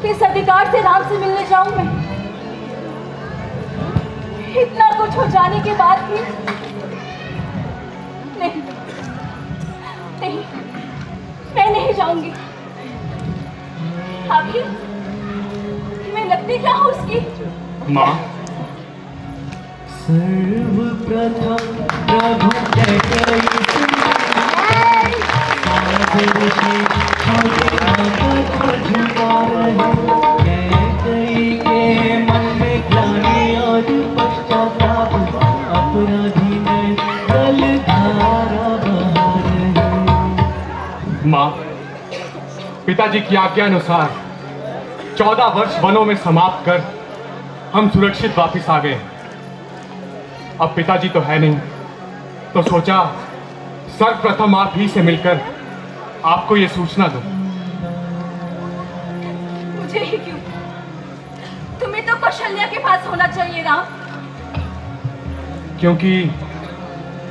किस अधिकार से राम से मिलने जाऊं मैं? इतना कुछ हो जाने के बाद भी नहीं, नहीं, मैं नहीं जाऊंगी। आखिर मैं लगती क्या हूं उसकी? माँ, सर्वप्रथम प्रभु के मन में ग्लानि और पश्चाताप, अपराधी में जलधारा बहा रहे। माँ, पिताजी की आज्ञा अनुसार 14 वर्ष वनों में समाप्त कर हम सुरक्षित वापस आ गए। अब पिताजी तो है नहीं, तो सोचा सर्वप्रथम आप ही से मिलकर आपको ये सूचना दूं। मुझे ही क्यों? तुम्हें तो कौशल्या के पास होना चाहिए राम। क्योंकि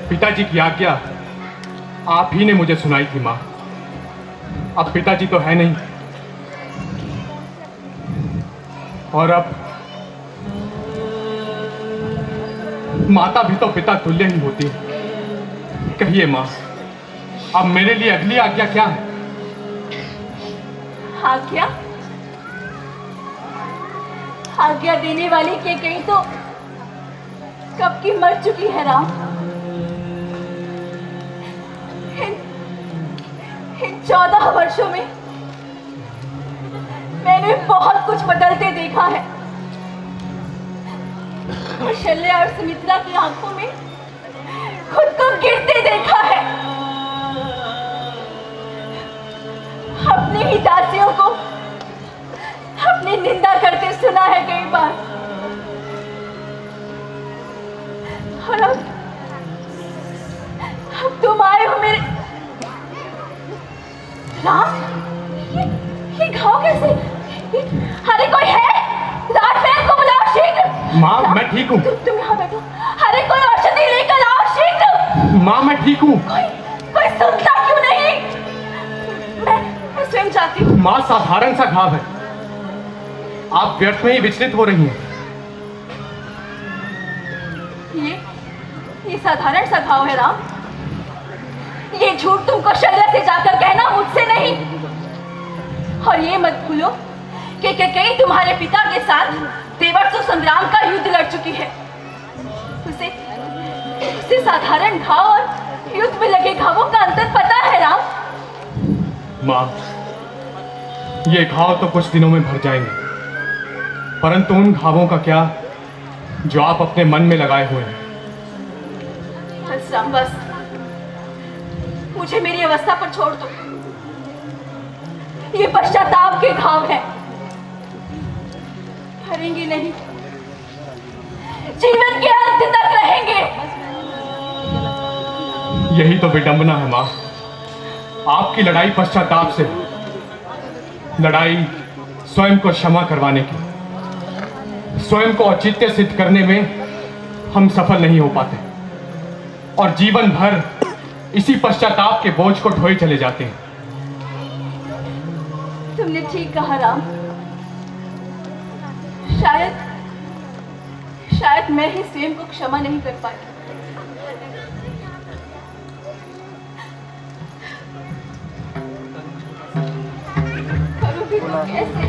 पिताजी की आज्ञा आप ही ने मुझे सुनाई थी माँ। अब पिताजी तो है नहीं, और अब माता भी तो पिता तुल्य ही होती है। कहिए माँ, अब मेरे लिए अगली आज्ञा क्या है? आज्ञा? आज्ञा देने वाली के कहीं तो कब की मर चुकी है राम। इन 14 वर्षों में मैंने बहुत कुछ बदलते देखा है। कौशल्या और सुमित्रा की आंखों में खुद को गिरते देखा है। अपनी ही दासियों को अपनी निंदा करते सुना है कई बार। और अब तुम आए हो मेरे राम। ये घाव कैसे? अरे कोई है? राजफैल को बुलाओ शीघ्र। माँ, मैं ठीक हूँ। तुम यहाँ बैठो। अरे कोई औषधि लेकर आओ शीघ्र। माँ, मैं ठीक हूँ। कोई सुनता क्यों नहीं? मैं स्वयं जाती हूँ। माँ, साधारण सा घाव है, आप व्यर्थ में ही विचलित हो रही हैं। ये साधारण सा घाव है राम। ये झूठ तुम कौशल्या से जाकर कहना, मुझसे नहीं। और ये मत भूलो कि कई तुम्हारे पिता के साथ देवर्षु संग्राम का युद्ध लड़ चुकी है। उसे साधारण घाव और युद्ध में लगे घावों का अंतर पता है राम। माँ, ये घाव तो कुछ दिनों में भर जाएंगे, परंतु उन घावों का क्या जो आप अपने मन में लगाए हुए हैं। बस राम, बस मुझे मेरी अवस्था पर छोड़ दो। ये पश्चाताप के घाव है, भरेंगे नहीं, जीवन के अंत तक रहेंगे। यही तो विडंबना है माँ। आपकी लड़ाई पश्चाताप से, लड़ाई स्वयं को क्षमा करवाने की। स्वयं को औचित्य सिद्ध करने में हम सफल नहीं हो पाते और जीवन भर इसी पश्चाताप के बोझ को ढोए चले जाते हैं। तुमने ठीक कहा राम। शायद मैं ही स्वयं को क्षमा नहीं कर पाई। करूंगी तो कैसे?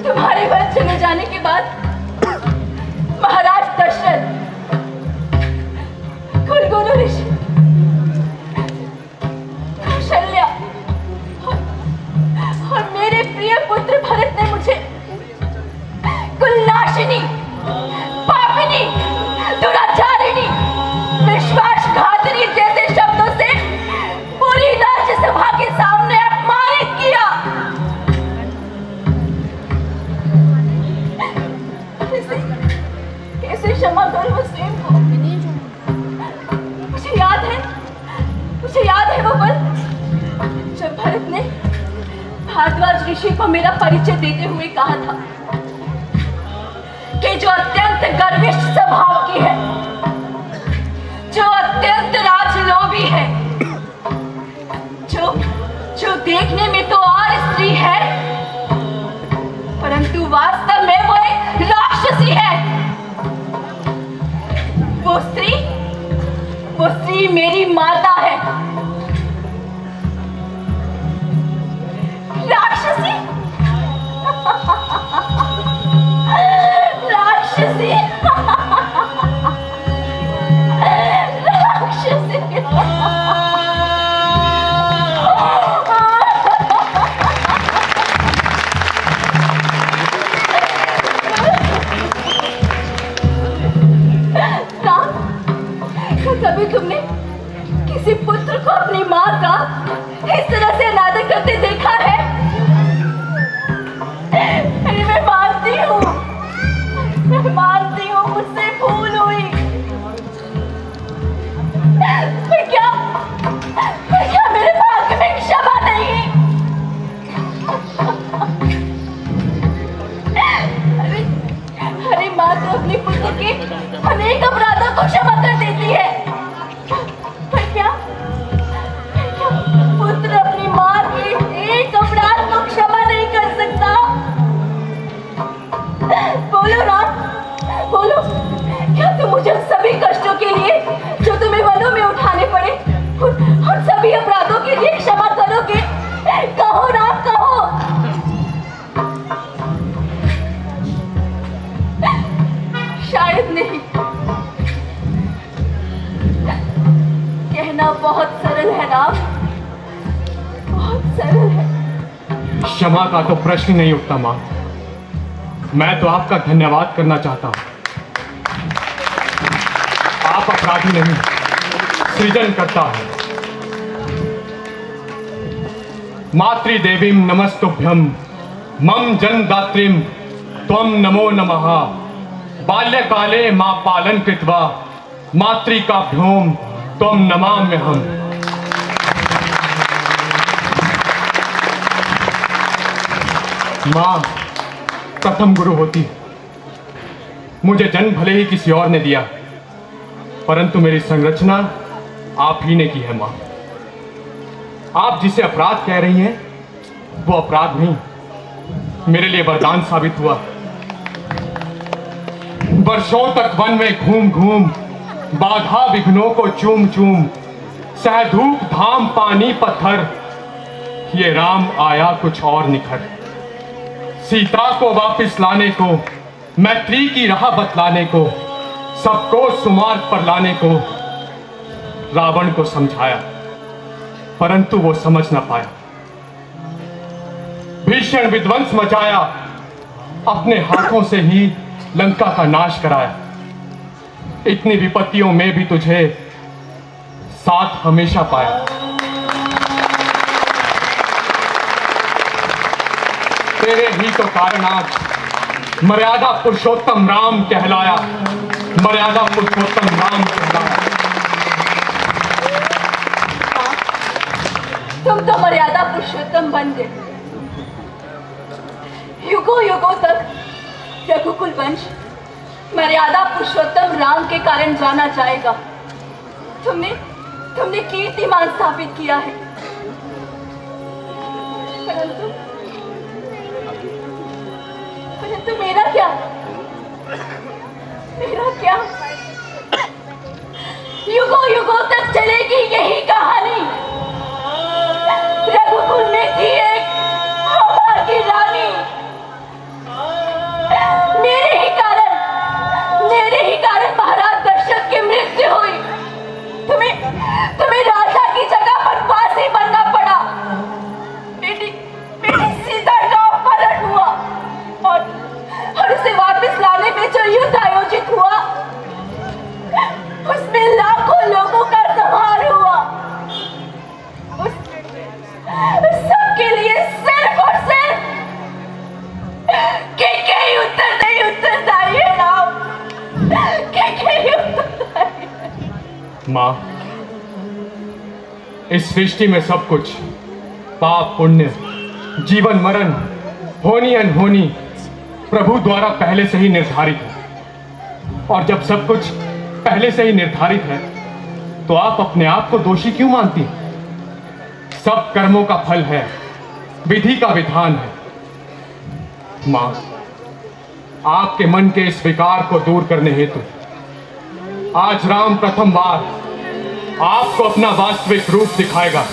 तुम्हारे घर चले जाने के बाद महाराज दशरथ, कुलगुरु ऋषि, कौशल्या और मेरे प्रिय पुत्र भरत ने मुझे कुलनाशिनी, पापिनी, दुराचारिणी, विश्वासघातिनी जैसे शब्दों से पूरी राज्यसभा के सामने अपमानित किया। कैसे क्षमा करूं स्वयं को? मुझे याद है वो पल जब भरत ने भारद्वाज ऋषि को मेरा परिचय देते हुए कहा था कि जो अत्यंत गर्विष्ठ स्वभाव की है, जो अत्यंत राजलोभी है, देखने में तो और स्त्री है, परंतु वास्तव में वो एक राक्षसी है। वो स्त्री मेरी माता है। राक्षसी राक्षसी कभी तुमने किसी पुत्र को अपनी माँ का इस तरह से अनादर करते देखा है? अरे मैं मानती हूँ मुझसे भूल हुई। पर क्या मेरे भाग्य में क्षमा नहीं? अरे माँ तो अपने पुत्र के अनेक अपराधों को क्षमा कर देती है, पर क्या पुत्र अपनी माँ के एक अपराध को क्षमा नहीं कर सकता? बोलो राम, बोलो, क्या तुम मुझे उन सभी कष्टों के लिए जो तुम्हें वनों में उठाने पड़े, उन सभी अपराधों के लिए क्षमा करोगे? कहो राम, कहो। शायद नहीं। कहना बहुत सरल है राम, बहुत सरल है। क्षमा का तो प्रश्न ही नहीं उठता मां। मैं तो आपका धन्यवाद करना चाहता हूं। आप अपराधी नहीं, सृजन करता है। मातृदेवीं नमस्तुभ्यं मम जन्मदात्रीं त्वं नमो नमः। बाल्यकाले मां पालन कृत्वा मातृकाभ्यों त्वं नमाम्यहम्। मां प्रथम गुरु होती, मुझे जन्म भले ही किसी और ने दिया, परंतु मेरी संरचना आप ही ने की है मां। आप जिसे अपराध कह रही हैं वो अपराध नहीं, मेरे लिए वरदान साबित हुआ। वर्षों तक वन में घूम घूम बाधा विघ्नों को चूम चूम, सह धूप धाम पानी पत्थर, ये राम आया कुछ और निखर। सीता को वापस लाने को, मैत्री की राह बतलाने को, सबको सुमार्ग पर लाने को रावण को समझाया, परंतु वो समझ ना पाया। भीषण विध्वंस मचाया, अपने हाथों से ही लंका का नाश कराया। इतनी विपत्तियों में भी तुझे साथ हमेशा पाया। तेरे ही तो कारण आज मर्यादा पुरुषोत्तम राम कहलाया, मर्यादा पुरुषोत्तम राम कहलाया। तुम तो मर्यादा पुरुषोत्तम बन गए। युगों युगों तक रघुकुल वंश मर्यादा पुरुषोत्तम राम के कारण जाना जाएगा। तुमने कीर्तिमान स्थापित किया है, परंतु मेरा क्या? युगों युगों तक चलेगी यही कहानी। रघुकुल में थी एक अभागी रानी, मेरे ही कारण महाराज दशरथ की मृत्यु हुई। तुम्हें राजा की जगह वनवासी बनना पड़ा। बेटी सीता का अपहरण हुआ और उसे वापस लाने में जो युद्ध आयोजित हुआ, उसमें लाखों लोगों का संहार हुआ। सबके लिए सिर्फ और सिर्फ के उत्तरदायी है राम। मां, इस सृष्टि में सब कुछ पाप पुण्य, जीवन मरण, होनी अनहोनी प्रभु द्वारा पहले से ही निर्धारित है। और जब सब कुछ पहले से ही निर्धारित है तो आप अपने आप को दोषी क्यों मानती? सब कर्मों का फल है, विधि का विधान है। मां, आपके मन के इस विकार को दूर करने हेतु आज राम प्रथम बार आपको अपना वास्तविक रूप दिखाएगा।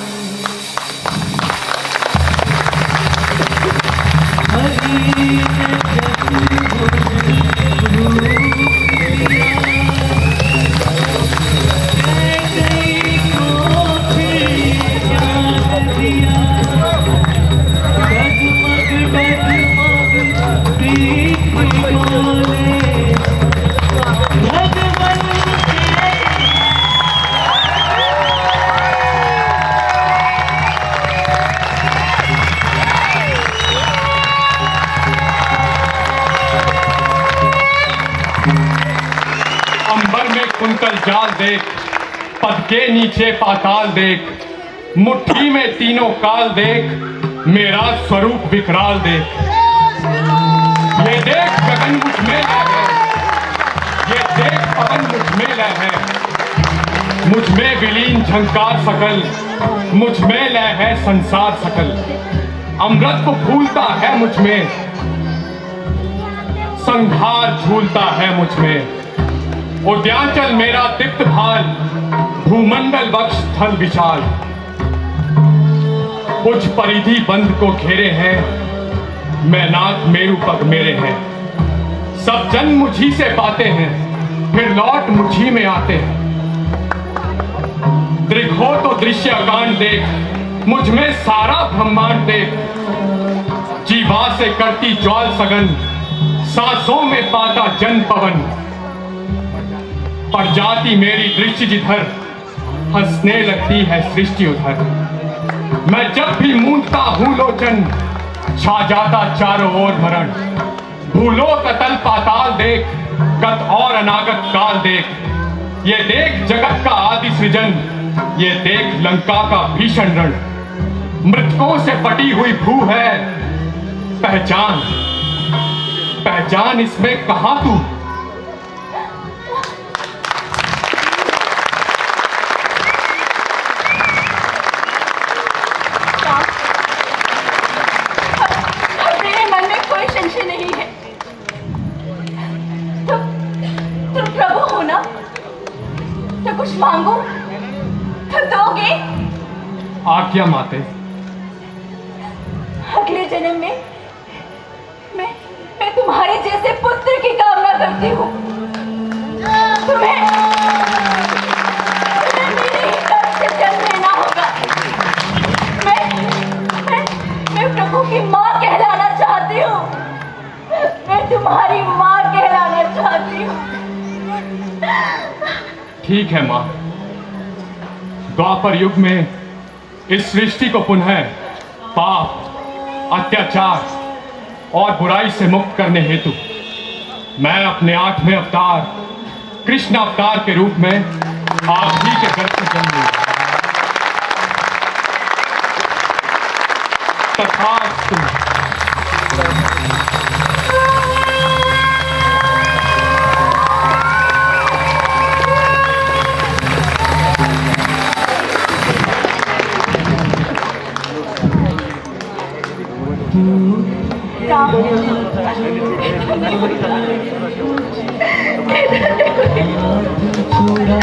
अंबर में कुंतल जाल देख, पद के नीचे पाताल देख, मुट्ठी में तीनों काल देख, मेरा स्वरूप विकराल देख। ये देख गगन मुझ में लय है, ये देख पवन मुझ में लय है, मुझ में विलीन झंकार सकल, मुझ में लय है संसार सकल। अमृत को फूलता है मुझ में, संहार झूलता है मुझ में। उद्यांचल मेरा दीप्त भाल, भूमंडल वक्ष स्थल विशाल। कुछ परिधि बंद को घेरे हैं, मैनाक मेरु पग मेरे हैं। सब जन मुझी से पाते हैं, फिर लौट मुझी में आते हैं। दृघो तो दृश्य कांड देख, मुझ में सारा ब्रह्मांड देख। जीवा से करती ज्वाल सगन, सांसों में पाता जन पवन। पर जाती मेरी दृष्टि जिधर, हंसने लगती है सृष्टि उधर। मैं जब भी मूंदता हूं लोचन, छा जाता चारों ओर मरण। भूलो कतल पाताल देख, गत और अनागत काल देख। ये देख जगत का आदि सृजन, ये देख लंका का भीषण रण। मृतकों से पटी हुई भू है, पहचान पहचान इसमें कहां तू। कुछ मांगो तो दोगे? आज्ञा माते। अगले जन्म में मैं तुम्हारे जैसे पुत्र की कामना करती हूँ। तुम्हें मेरे ही गर्भ से जन्म लेना होगा। मैं प्रभु की माँ कहलाना चाहती हूँ। मैं तुम्हारी माँ कहलाना चाहती हूँ। ठीक है मां। द्वापर युग में इस सृष्टि को पुनः पाप, अत्याचार और बुराई से मुक्त करने हेतु मैं अपने 8वें अवतार कृष्ण अवतार के रूप में आप ही के गर्भ से जन्म लूंगा। तथास्तु। छोड़ा